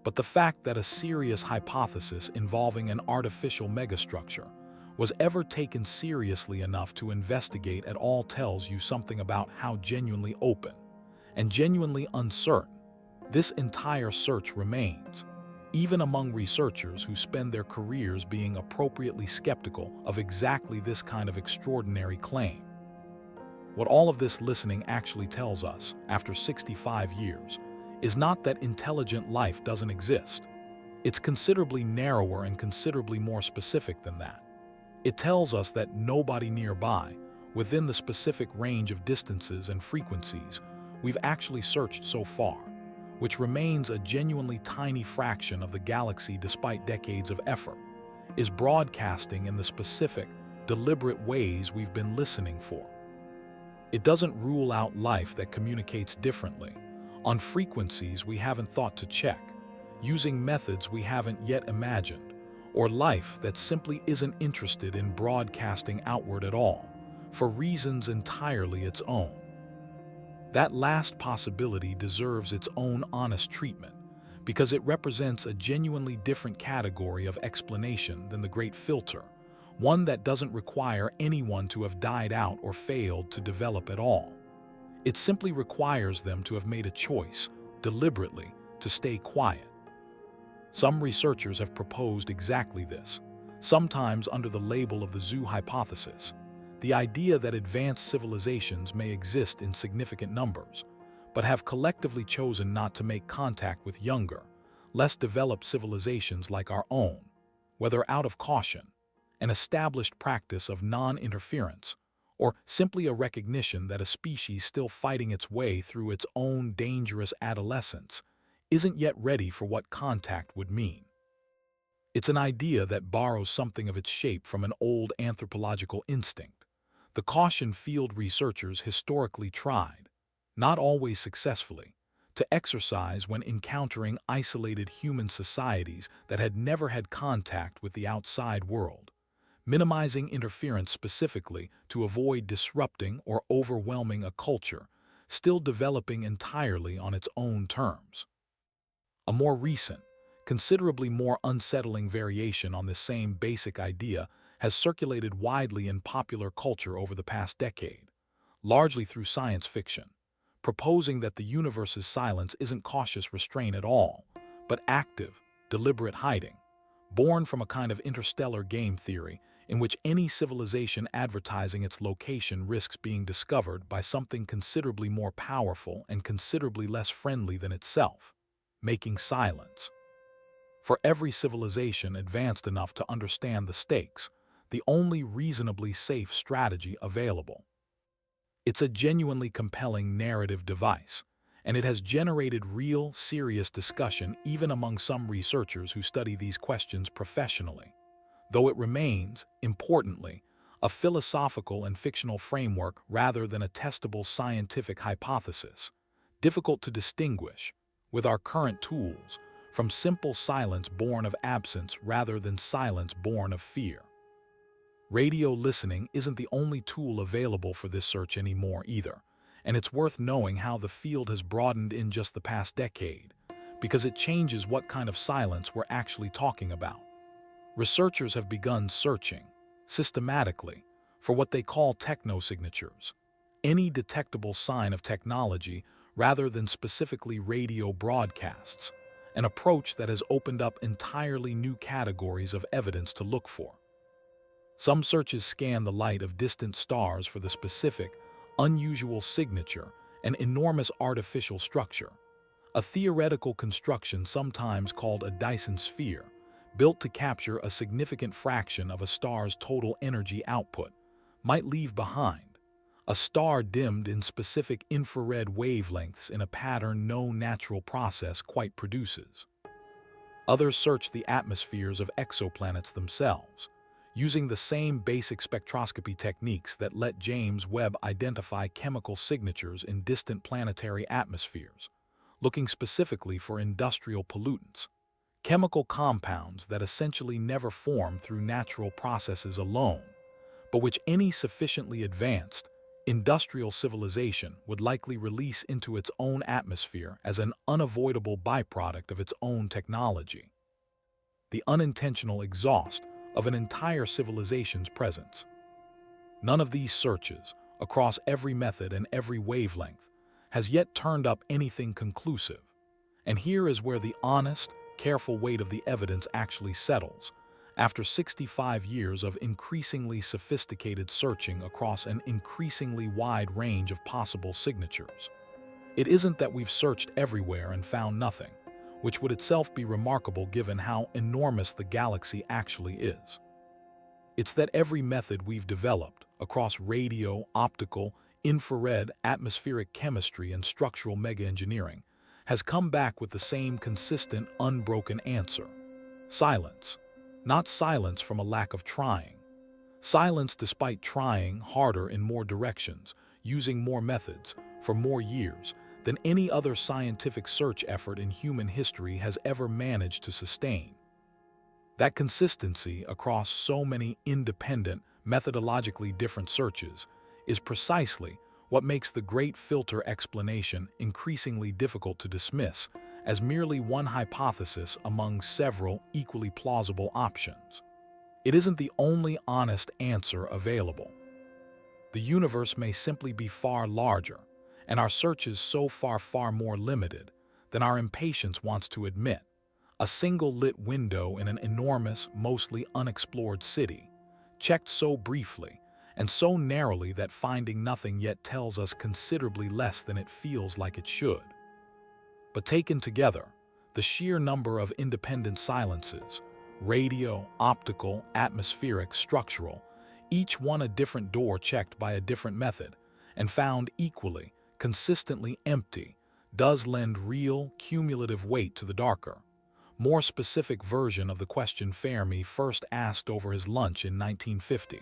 But the fact that a serious hypothesis involving an artificial megastructure was ever taken seriously enough to investigate at all tells you something about how genuinely open and genuinely uncertain this entire search remains, even among researchers who spend their careers being appropriately skeptical of exactly this kind of extraordinary claim. What all of this listening actually tells us, after 65 years, is not that intelligent life doesn't exist. It's considerably narrower and considerably more specific than that. It tells us that nobody nearby, within the specific range of distances and frequencies we've actually searched so far, which remains a genuinely tiny fraction of the galaxy despite decades of effort, is broadcasting in the specific, deliberate ways we've been listening for. It doesn't rule out life that communicates differently, on frequencies we haven't thought to check, using methods we haven't yet imagined, or life that simply isn't interested in broadcasting outward at all, for reasons entirely its own. That last possibility deserves its own honest treatment, because it represents a genuinely different category of explanation than the Great Filter, one that doesn't require anyone to have died out or failed to develop at all. It simply requires them to have made a choice, deliberately, to stay quiet. Some researchers have proposed exactly this, sometimes under the label of the zoo hypothesis, the idea that advanced civilizations may exist in significant numbers, but have collectively chosen not to make contact with younger, less developed civilizations like our own, whether out of caution, an established practice of non-interference, or simply a recognition that a species still fighting its way through its own dangerous adolescence isn't yet ready for what contact would mean. It's an idea that borrows something of its shape from an old anthropological instinct, the caution field researchers historically tried, not always successfully, to exercise when encountering isolated human societies that had never had contact with the outside world, minimizing interference specifically to avoid disrupting or overwhelming a culture still developing entirely on its own terms. A more recent, considerably more unsettling variation on this same basic idea has circulated widely in popular culture over the past decade, largely through science fiction, proposing that the universe's silence isn't cautious restraint at all, but active, deliberate hiding, born from a kind of interstellar game theory in which any civilization advertising its location risks being discovered by something considerably more powerful and considerably less friendly than itself, making silence. For every civilization advanced enough to understand the stakes, the only reasonably safe strategy available. It's a genuinely compelling narrative device, and it has generated real, serious discussion even among some researchers who study these questions professionally, though it remains, importantly, a philosophical and fictional framework rather than a testable scientific hypothesis, difficult to distinguish, with our current tools, from simple silence born of absence rather than silence born of fear. Radio listening isn't the only tool available for this search anymore either, and it's worth knowing how the field has broadened in just the past decade, because it changes what kind of silence we're actually talking about. Researchers have begun searching, systematically, for what they call technosignatures, any detectable sign of technology rather than specifically radio broadcasts, an approach that has opened up entirely new categories of evidence to look for. Some searches scan the light of distant stars for the specific, unusual signature, an enormous artificial structure, a theoretical construction sometimes called a Dyson sphere, built to capture a significant fraction of a star's total energy output, might leave behind a star dimmed in specific infrared wavelengths in a pattern no natural process quite produces. Others search the atmospheres of exoplanets themselves, using the same basic spectroscopy techniques that let James Webb identify chemical signatures in distant planetary atmospheres, looking specifically for industrial pollutants, chemical compounds that essentially never form through natural processes alone, but which any sufficiently advanced, industrial civilization would likely release into its own atmosphere as an unavoidable byproduct of its own technology. The unintentional exhaust of an entire civilization's presence. None of these searches, across every method and every wavelength, has yet turned up anything conclusive. And here is where the honest, careful weight of the evidence actually settles, after 65 years of increasingly sophisticated searching across an increasingly wide range of possible signatures. It isn't that we've searched everywhere and found nothing, which would itself be remarkable given how enormous the galaxy actually is. It's that every method we've developed across radio, optical, infrared, atmospheric chemistry, and structural mega-engineering has come back with the same consistent, unbroken answer: silence. Not silence from a lack of trying. Silence despite trying harder in more directions, using more methods, for more years, than any other scientific search effort in human history has ever managed to sustain. That consistency across so many independent, methodologically different searches is precisely what makes the great filter explanation increasingly difficult to dismiss as merely one hypothesis among several equally plausible options. It isn't the only honest answer available. The universe may simply be far larger, and our searches so far more limited than our impatience wants to admit. A single lit window in an enormous, mostly unexplored city, checked so briefly and so narrowly that finding nothing yet tells us considerably less than it feels like it should. But taken together, the sheer number of independent silences, radio, optical, atmospheric, structural, each one a different door checked by a different method, and found equally, consistently empty, does lend real, cumulative weight to the darker, more specific version of the question Fermi first asked over his lunch in 1950.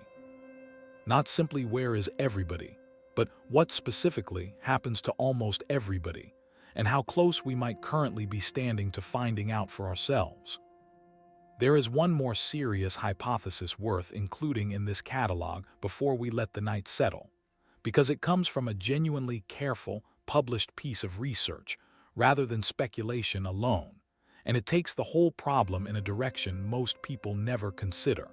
Not simply where is everybody, but what specifically happens to almost everybody, and how close we might currently be standing to finding out for ourselves. There is one more serious hypothesis worth including in this catalog before we let the night settle, because it comes from a genuinely careful, published piece of research rather than speculation alone, and it takes the whole problem in a direction most people never consider.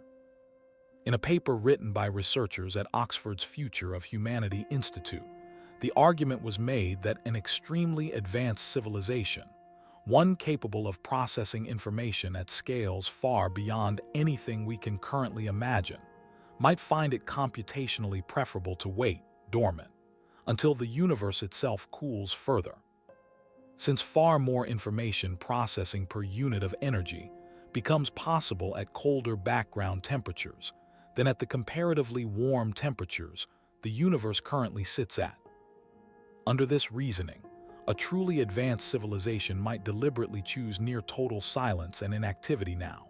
In a paper written by researchers at Oxford's Future of Humanity Institute, the argument was made that an extremely advanced civilization, one capable of processing information at scales far beyond anything we can currently imagine, might find it computationally preferable to wait dormant until the universe itself cools further. Since far more information processing per unit of energy becomes possible at colder background temperatures than at the comparatively warm temperatures the universe currently sits at. Under this reasoning, a truly advanced civilization might deliberately choose near total silence and inactivity now,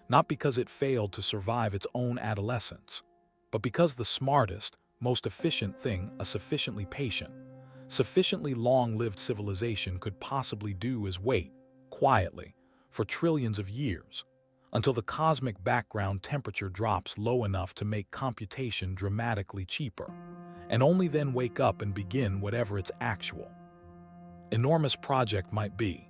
not because it failed to survive its own adolescence, but because the smartest, most efficient thing a sufficiently patient, sufficiently long-lived civilization could possibly do is wait, quietly, for trillions of years, until the cosmic background temperature drops low enough to make computation dramatically cheaper, and only then wake up and begin whatever its actual, enormous project might be.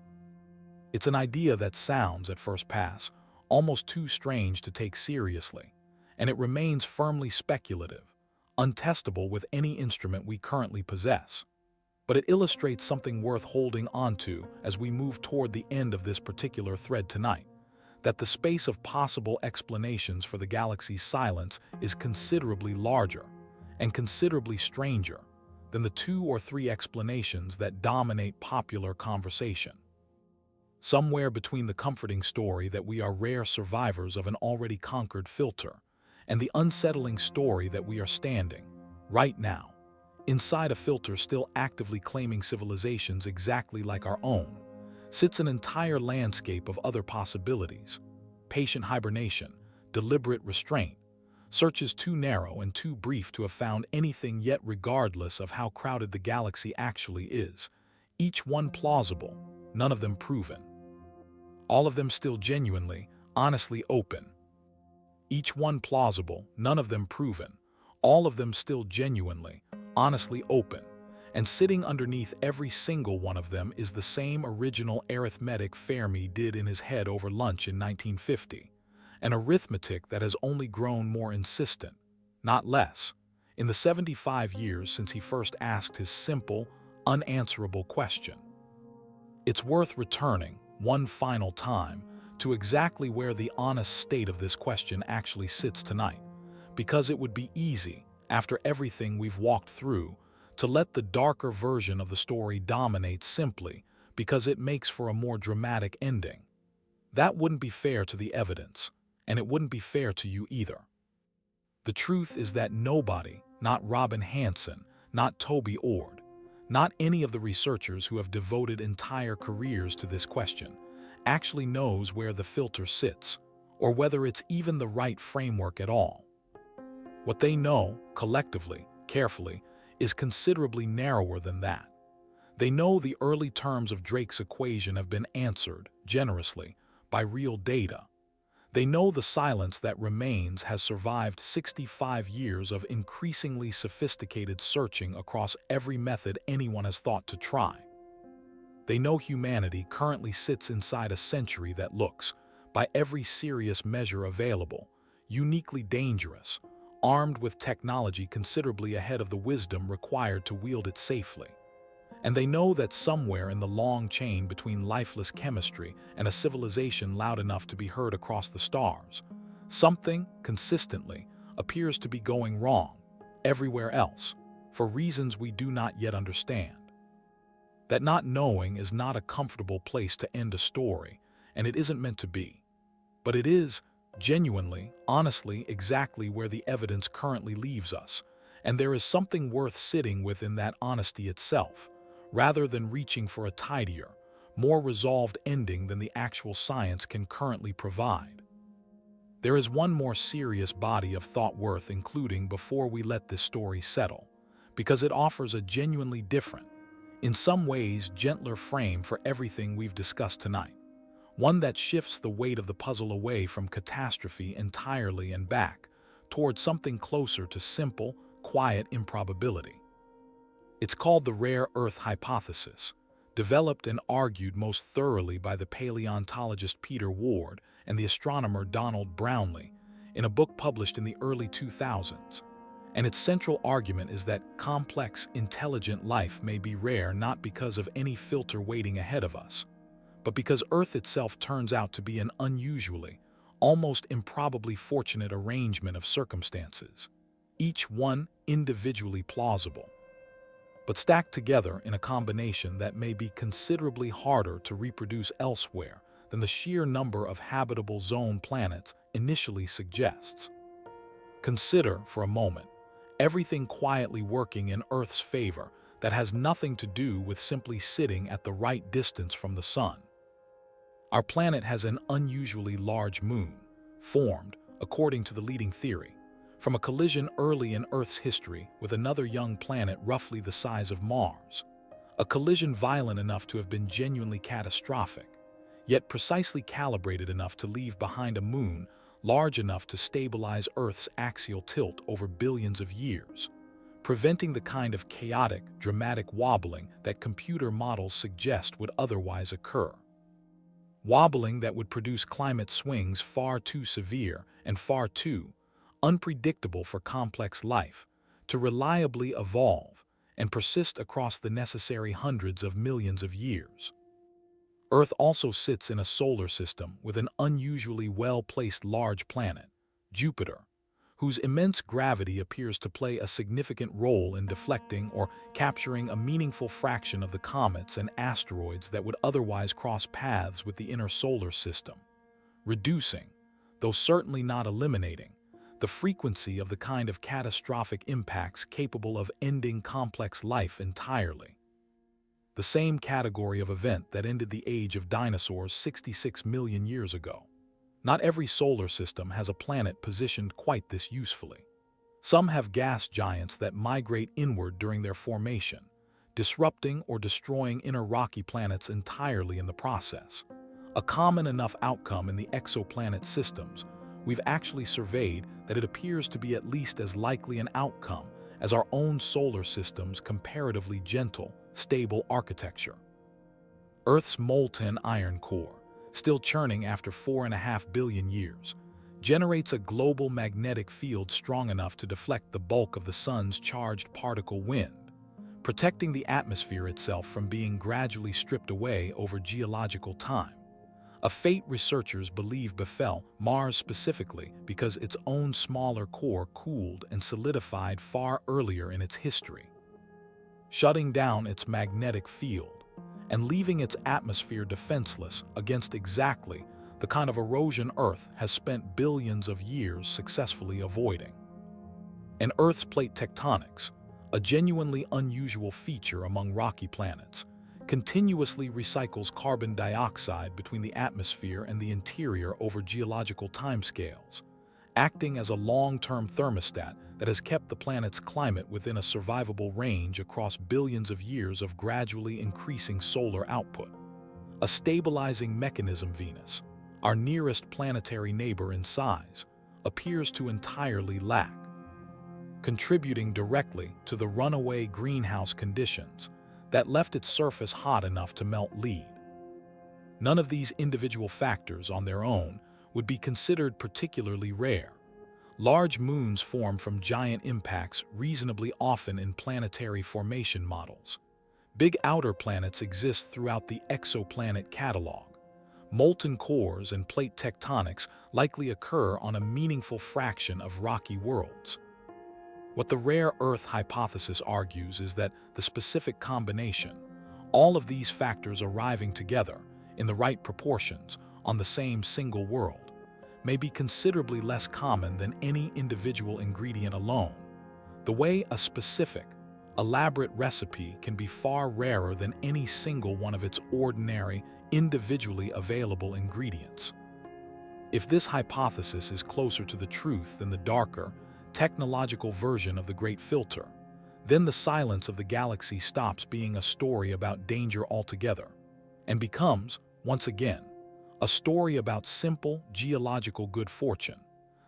It's an idea that sounds, at first pass, almost too strange to take seriously, and it remains firmly speculative, untestable with any instrument we currently possess. But it illustrates something worth holding onto as we move toward the end of this particular thread tonight, that the space of possible explanations for the galaxy's silence is considerably larger and considerably stranger than the 2 or 3 explanations that dominate popular conversation. Somewhere between the comforting story that we are rare survivors of an already conquered filter and the unsettling story that we are standing, right now, inside a filter still actively claiming civilizations exactly like our own, sits an entire landscape of other possibilities. Patient hibernation, deliberate restraint, searches too narrow and too brief to have found anything yet regardless of how crowded the galaxy actually is, each one plausible, none of them proven. All of them still genuinely, honestly open. Each one plausible, none of them proven, all of them still genuinely, honestly open. And sitting underneath every single one of them is the same original arithmetic Fermi did in his head over lunch in 1950, an arithmetic that has only grown more insistent, not less, in the 75 years since he first asked his simple, unanswerable question. It's worth returning, one final time, to exactly where the honest state of this question actually sits tonight, because it would be easy, after everything we've walked through, to let the darker version of the story dominate simply because it makes for a more dramatic ending. That wouldn't be fair to the evidence, and it wouldn't be fair to you either. The truth is that nobody, not Robin Hanson, not Toby Ord, not any of the researchers who have devoted entire careers to this question, actually knows where the filter sits, or whether it's even the right framework at all. What they know, collectively, carefully, is considerably narrower than that. They know the early terms of Drake's equation have been answered, generously, by real data. They know the silence that remains has survived 65 years of increasingly sophisticated searching across every method anyone has thought to try. They know humanity currently sits inside a century that looks, by every serious measure available, uniquely dangerous, armed with technology considerably ahead of the wisdom required to wield it safely. And they know that somewhere in the long chain between lifeless chemistry and a civilization loud enough to be heard across the stars, something, consistently, appears to be going wrong, everywhere else, for reasons we do not yet understand. That not knowing is not a comfortable place to end a story, and it isn't meant to be. But it is, genuinely, honestly, exactly where the evidence currently leaves us, and there is something worth sitting with in that honesty itself, rather than reaching for a tidier, more resolved ending than the actual science can currently provide. There is one more serious body of thought worth including before we let this story settle, because it offers a genuinely different, in some ways gentler frame for everything we've discussed tonight. One that shifts the weight of the puzzle away from catastrophe entirely and back toward something closer to simple, quiet improbability. It's called the rare Earth hypothesis, developed and argued most thoroughly by the paleontologist Peter Ward and the astronomer Donald Brownlee in a book published in the early 2000s. And its central argument is that complex, intelligent life may be rare not because of any filter waiting ahead of us, but because Earth itself turns out to be an unusually, almost improbably fortunate arrangement of circumstances, each one individually plausible, but stacked together in a combination that may be considerably harder to reproduce elsewhere than the sheer number of habitable zone planets initially suggests. Consider, for a moment, everything quietly working in Earth's favor that has nothing to do with simply sitting at the right distance from the Sun. Our planet has an unusually large moon, formed, according to the leading theory, from a collision early in Earth's history with another young planet roughly the size of Mars. A collision violent enough to have been genuinely catastrophic, yet precisely calibrated enough to leave behind a moon large enough to stabilize Earth's axial tilt over billions of years, preventing the kind of chaotic, dramatic wobbling that computer models suggest would otherwise occur. Wobbling that would produce climate swings far too severe and far too unpredictable for complex life to reliably evolve and persist across the necessary hundreds of millions of years. Earth also sits in a solar system with an unusually well-placed large planet, Jupiter, whose immense gravity appears to play a significant role in deflecting or capturing a meaningful fraction of the comets and asteroids that would otherwise cross paths with the inner solar system, reducing, though certainly not eliminating, the frequency of the kind of catastrophic impacts capable of ending complex life entirely. The same category of event that ended the age of dinosaurs 66 million years ago. Not every solar system has a planet positioned quite this usefully. Some have gas giants that migrate inward during their formation, disrupting or destroying inner rocky planets entirely in the process. A common enough outcome in the exoplanet systems we've actually surveyed that it appears to be at least as likely an outcome as our own solar system's comparatively gentle, stable architecture. Earth's molten iron core, still churning after 4.5 billion years, generates a global magnetic field strong enough to deflect the bulk of the Sun's charged particle wind, protecting the atmosphere itself from being gradually stripped away over geological time. A fate researchers believe befell Mars specifically because its own smaller core cooled and solidified far earlier in its history, shutting down its magnetic field and leaving its atmosphere defenseless against exactly the kind of erosion Earth has spent billions of years successfully avoiding. And Earth's plate tectonics, a genuinely unusual feature among rocky planets, continuously recycles carbon dioxide between the atmosphere and the interior over geological timescales, acting as a long-term thermostat that has kept the planet's climate within a survivable range across billions of years of gradually increasing solar output. A stabilizing mechanism Venus, our nearest planetary neighbor in size, appears to entirely lack, contributing directly to the runaway greenhouse conditions that left its surface hot enough to melt lead. None of these individual factors on their own would be considered particularly rare. Large moons form from giant impacts reasonably often in planetary formation models. Big outer planets exist throughout the exoplanet catalog. Molten cores and plate tectonics likely occur on a meaningful fraction of rocky worlds. What the rare Earth hypothesis argues is that the specific combination, all of these factors arriving together in the right proportions on the same single world, may be considerably less common than any individual ingredient alone, the way a specific, elaborate recipe can be far rarer than any single one of its ordinary, individually available ingredients. If this hypothesis is closer to the truth than the darker, technological version of the Great Filter, then the silence of the galaxy stops being a story about danger altogether and becomes, once again, a story about simple geological good fortune,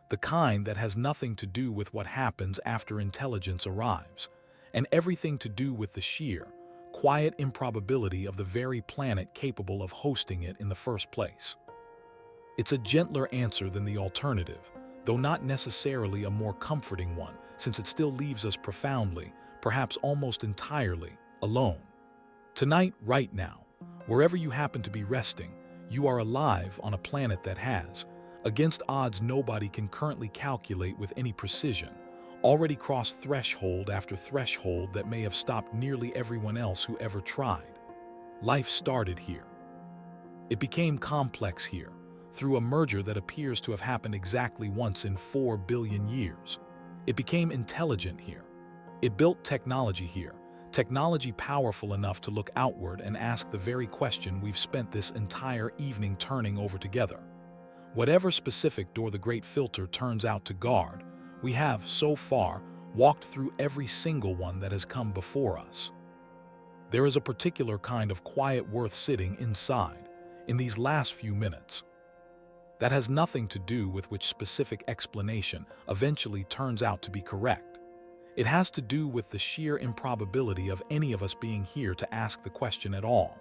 the kind that has nothing to do with what happens after intelligence arrives, and everything to do with the sheer, quiet improbability of the very planet capable of hosting it in the first place. It's a gentler answer than the alternative, though not necessarily a more comforting one, since it still leaves us profoundly, perhaps almost entirely, alone. Tonight, right now, wherever you happen to be resting, you are alive on a planet that has, against odds nobody can currently calculate with any precision, already crossed threshold after threshold that may have stopped nearly everyone else who ever tried. Life started here. It became complex here, through a merger that appears to have happened exactly once in 4 billion years. It became intelligent here. It built technology here, technology powerful enough to look outward and ask the very question we've spent this entire evening turning over together. Whatever specific door the Great Filter turns out to guard, we have, so far, walked through every single one that has come before us. There is a particular kind of quiet worth sitting inside, in these last few minutes. That has nothing to do with which specific explanation eventually turns out to be correct. It has to do with the sheer improbability of any of us being here to ask the question at all,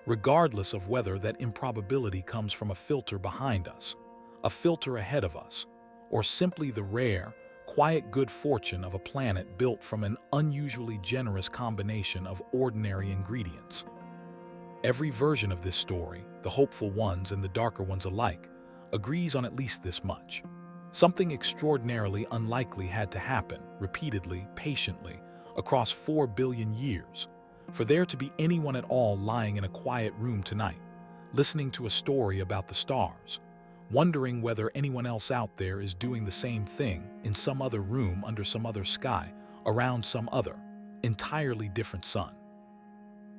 regardless of whether that improbability comes from a filter behind us, a filter ahead of us, or simply the rare, quiet good fortune of a planet built from an unusually generous combination of ordinary ingredients. Every version of this story, the hopeful ones and the darker ones alike, agrees on at least this much. Something extraordinarily unlikely had to happen, repeatedly, patiently, across 4 billion years, for there to be anyone at all lying in a quiet room tonight, listening to a story about the stars, wondering whether anyone else out there is doing the same thing in some other room under some other sky, around some other, entirely different sun.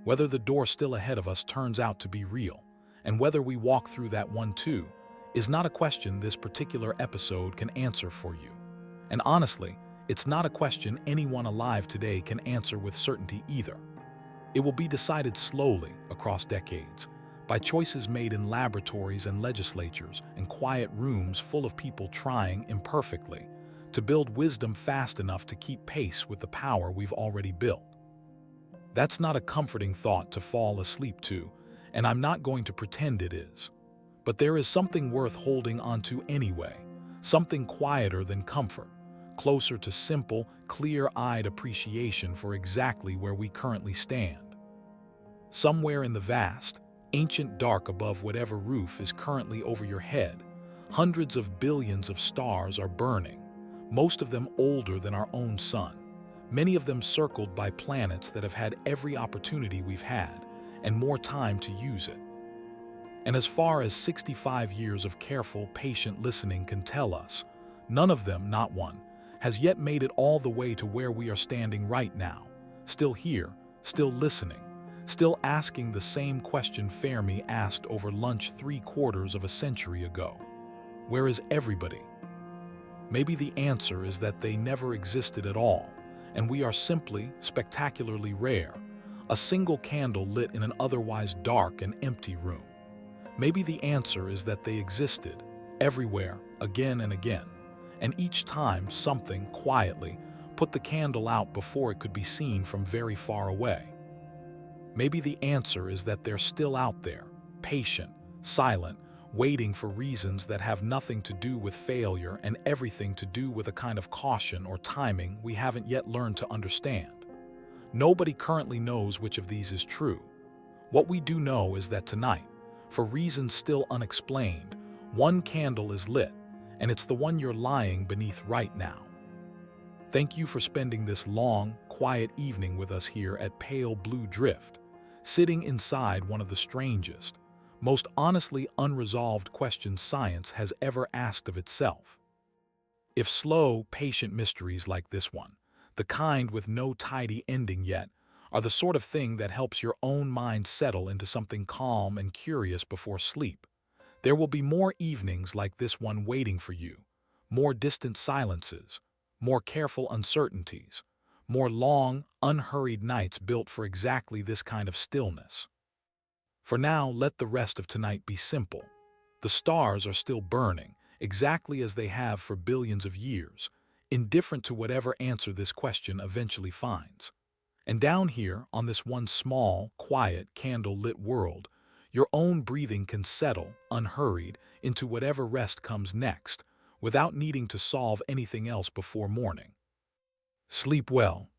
Whether the door still ahead of us turns out to be real, and whether we walk through that one too, is not a question this particular episode can answer for you. And honestly, it's not a question anyone alive today can answer with certainty either. It will be decided slowly across decades, by choices made in laboratories and legislatures and quiet rooms full of people trying imperfectly to build wisdom fast enough to keep pace with the power we've already built. That's not a comforting thought to fall asleep to, and I'm not going to pretend it is. But there is something worth holding onto anyway, something quieter than comfort, closer to simple, clear-eyed appreciation for exactly where we currently stand. Somewhere in the vast, ancient dark above whatever roof is currently over your head, hundreds of billions of stars are burning, most of them older than our own sun, many of them circled by planets that have had every opportunity we've had, and more time to use it. And as far as 65 years of careful, patient listening can tell us, none of them, not one, has yet made it all the way to where we are standing right now, still here, still listening, still asking the same question Fermi asked over lunch 3/4 of a century ago. Where is everybody? Maybe the answer is that they never existed at all, and we are simply, spectacularly rare, a single candle lit in an otherwise dark and empty room. Maybe the answer is that they existed, everywhere, again and again, and each time something, quietly, put the candle out before it could be seen from very far away. Maybe the answer is that they're still out there, patient, silent, waiting for reasons that have nothing to do with failure and everything to do with a kind of caution or timing we haven't yet learned to understand. Nobody currently knows which of these is true. What we do know is that tonight, for reasons still unexplained, one candle is lit, and it's the one you're lying beneath right now. Thank you for spending this long, quiet evening with us here at Pale Blue Drift, sitting inside one of the strangest, most honestly unresolved question science has ever asked of itself. If slow, patient mysteries like this one, the kind with no tidy ending yet, are the sort of thing that helps your own mind settle into something calm and curious before sleep, there will be more evenings like this one waiting for you, more distant silences, more careful uncertainties, more long, unhurried nights built for exactly this kind of stillness. For now, let the rest of tonight be simple. The stars are still burning, exactly as they have for billions of years, indifferent to whatever answer this question eventually finds. And down here, on this one small, quiet, candle-lit world, your own breathing can settle, unhurried, into whatever rest comes next, without needing to solve anything else before morning. Sleep well,